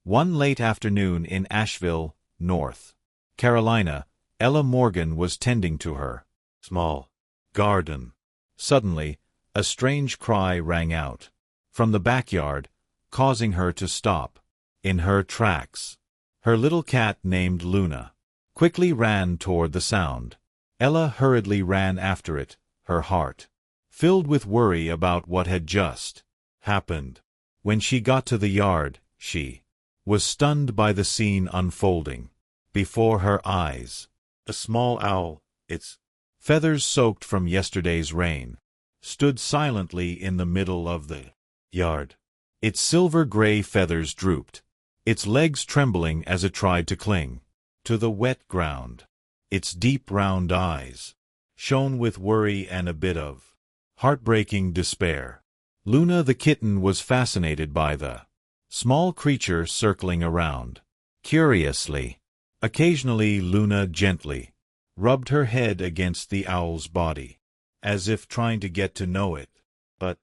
One late afternoon in Asheville, North Carolina, Ella Morgan was tending to her small garden. Suddenly, a strange cry rang out from the backyard, causing her to stop in her tracks. Her little cat named Luna quickly ran toward the sound. Ella hurriedly ran after it, her heart filled with worry about what had just happened. When she got to the yard, she was stunned by the scene unfolding before her eyes. A small owl, its feathers soaked from yesterday's rain, stood silently in the middle of the yard. Its silver-gray feathers drooped, its legs trembling as it tried to cling to the wet ground. Its deep round eyes shone with worry and a bit of heartbreaking despair. Luna the kitten was fascinated by the small creature circling around curiously. Occasionally Luna gently rubbed her head against the owl's body, as if trying to get to know it, but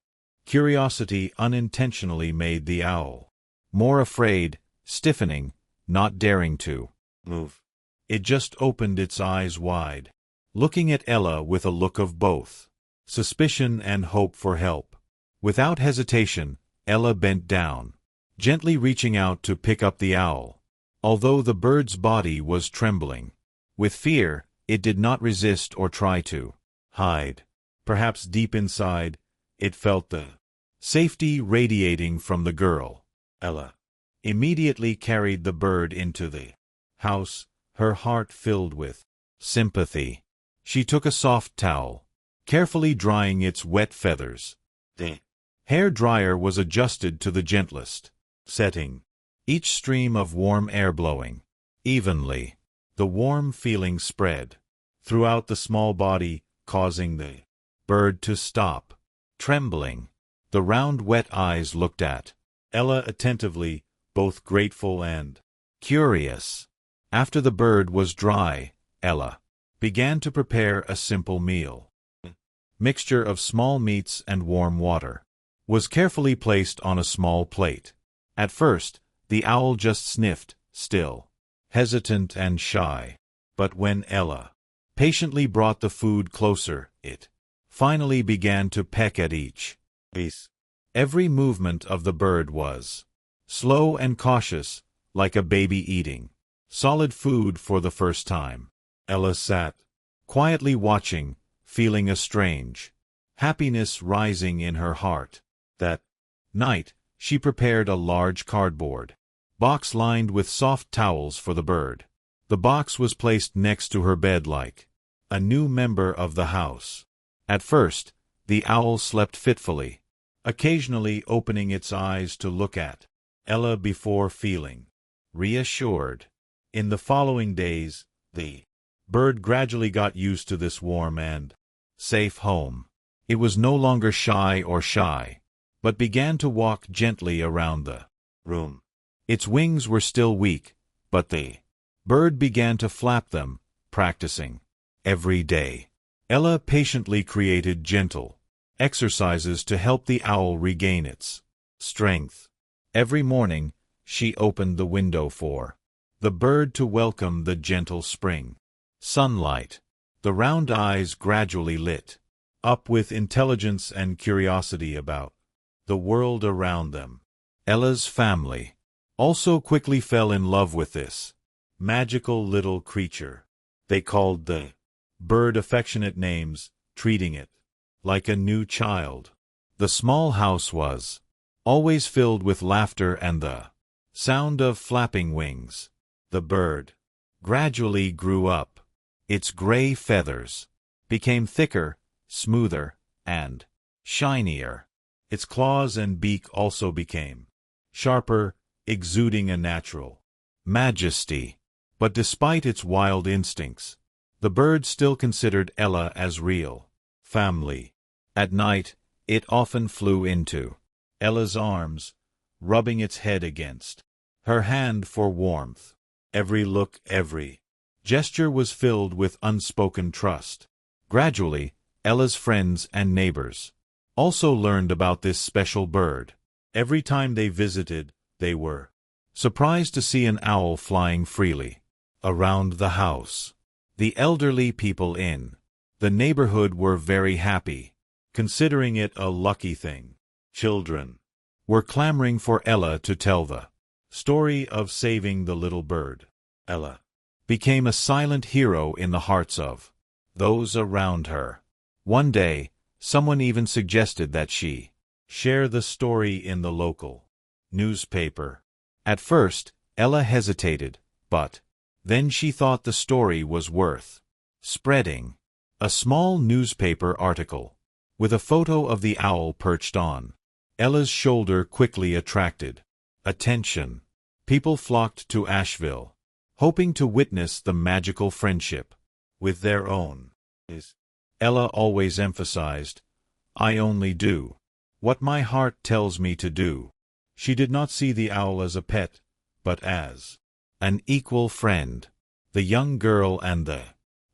curiosity unintentionally made the owl more afraid, stiffening, not daring to move. It just opened its eyes wide, looking at Ella with a look of both suspicion and hope for help. Without hesitation, Ella bent down, gently reaching out to pick up the owl. Although the bird's body was trembling with fear, it did not resist or try to hide. Perhaps deep inside, it felt the safety radiating from the girl. Ella immediately carried the bird into the house, her heart filled with sympathy. She took a soft towel, carefully drying its wet feathers. The hair dryer was adjusted to the gentlest setting, each stream of warm air blowing evenly. The warm feeling spread throughout the small body, causing the bird to stop trembling. The round wet eyes looked at Ella attentively, both grateful and curious. After the bird was dry, Ella began to prepare a simple meal. Mixture of small meats and warm water was carefully placed on a small plate. At first, the owl just sniffed, still hesitant and shy. But when Ella patiently brought the food closer, it finally began to peck at each piece. Every movement of the bird was slow and cautious, like a baby eating solid food for the first time. Ella sat quietly watching, feeling a strange happiness rising in her heart. That night, she prepared a large cardboard box lined with soft towels for the bird. The box was placed next to her bed like a new member of the house. At first, the owl slept fitfully, occasionally opening its eyes to look at Ella before feeling reassured. In the following days, the bird gradually got used to this warm and safe home. It was no longer shy, but began to walk gently around the room. Its wings were still weak, but the bird began to flap them, practicing every day. Ella patiently created gentle exercises to help the owl regain its strength. Every morning, she opened the window for the bird to welcome the gentle spring sunlight. The round eyes gradually lit up with intelligence and curiosity about the world around them. Ella's family also quickly fell in love with this magical little creature. They called the bird affectionate names, treating it like a new child. The small house was always filled with laughter and the sound of flapping wings. The bird gradually grew up. Its gray feathers became thicker, smoother, and shinier. Its claws and beak also became sharper, exuding a natural majesty. But despite its wild instincts, the bird still considered Ella as real family. At night, it often flew into Ella's arms, rubbing its head against her hand for warmth. Every look, every gesture was filled with unspoken trust. Gradually, Ella's friends and neighbors also learned about this special bird. Every time they visited, they were surprised to see an owl flying freely around the house. The elderly people in the neighborhood were very happy, considering it a lucky thing. Children were clamoring for Ella to tell the story of saving the little bird. Ella became a silent hero in the hearts of those around her. One day, someone even suggested that she share the story in the local newspaper. At first, Ella hesitated, but then she thought the story was worth spreading. A small newspaper article with a photo of the owl perched on Ella's shoulder quickly attracted attention. People flocked to Asheville, hoping to witness the magical friendship with their own. Ella always emphasized, "I only do what my heart tells me to do." She did not see the owl as a pet, but as an equal friend. The young girl and the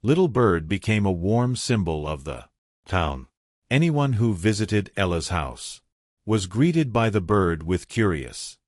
little bird became a warm symbol of the town. Anyone who visited Ella's house was greeted by the bird with curious.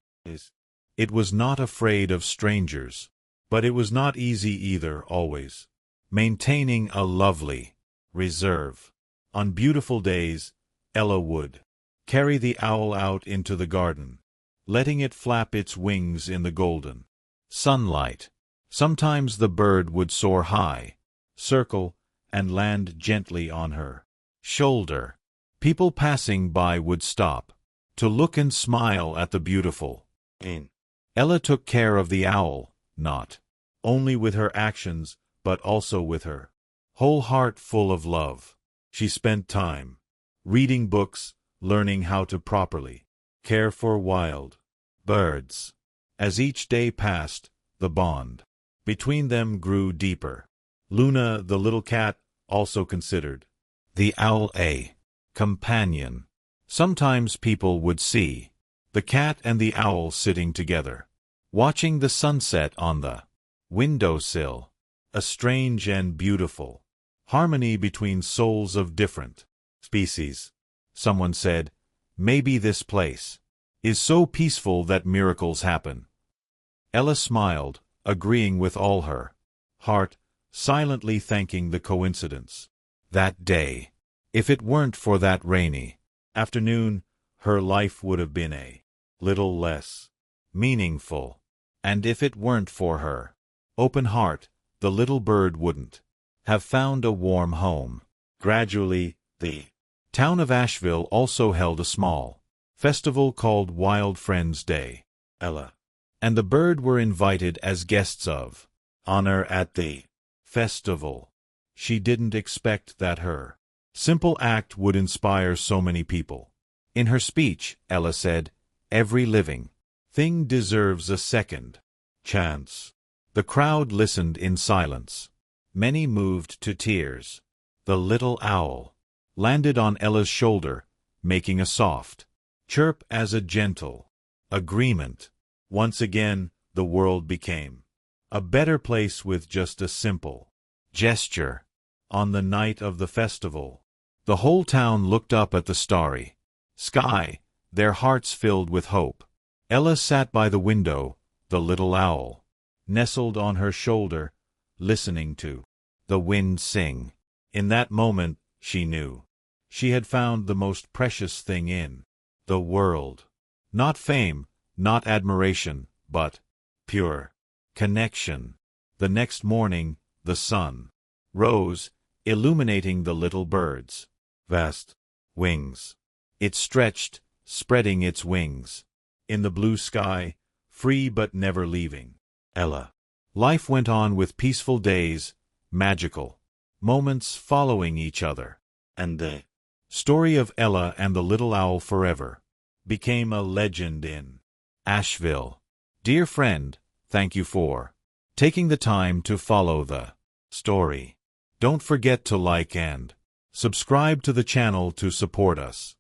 It was not afraid of strangers, but it was not easy either, always maintaining a lovely reserve. On beautiful days, Ella would carry the owl out into the garden, letting it flap its wings in the golden sunlight. Sometimes the bird would soar high, circle, and land gently on her shoulder. People passing by would stop to look and smile at the beautiful thing. Ella took care of the owl, not only with her actions, but also with her whole heart full of love. She spent time reading books, learning how to properly care for wild birds. As each day passed, the bond between them grew deeper. Luna, the little cat, also considered the owl a companion. Sometimes people would see the cat and the owl sitting together, watching the sunset on the windowsill. A strange and beautiful harmony between souls of different species. Someone said, "Maybe this place is so peaceful that miracles happen." Ella smiled, agreeing with all her heart, silently thanking the coincidence. That day, if it weren't for that rainy afternoon, her life would have been a little less meaningful. And if it weren't for her open heart, the little bird wouldn't have found a warm home. Gradually, the town of Asheville also held a small festival called Wild Friends Day. Ella and the bird were invited as guests of honor at the festival. She didn't expect that her simple act would inspire so many people. In her speech, Ella said, "Every living thing deserves a second chance." The crowd listened in silence. Many moved to tears. The little owl landed on Ella's shoulder, making a soft chirp as a gentle agreement. Once again, the world became a better place with just a simple gesture. On the night of the festival, the whole town looked up at the starry sky, their hearts filled with hope. Ella sat by the window, the little owl nestled on her shoulder, listening to the wind sing. In that moment, she knew she had found the most precious thing in the world. Not fame, not admiration, but pure connection. The next morning, the sun rose, illuminating the little bird's vast wings. It stretched, spreading its wings in the blue sky, free but never leaving Ella. Life went on with peaceful days, magical moments following each other, and the story of Ella and the little owl forever became a legend in Asheville. Dear friend, thank you for taking the time to follow the story. Don't forget to like and subscribe to the channel to support us.